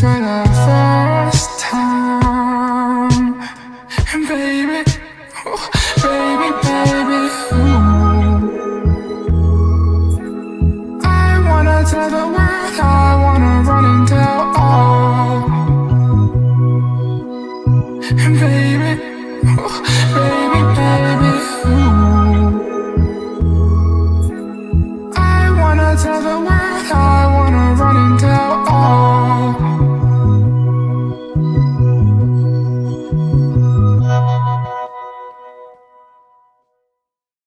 for the first time. And baby, oh, baby, baby, ooh. I wanna tell the world, I wanna run and tell all. And baby, oh, baby, baby, ooh. I wanna tell the world.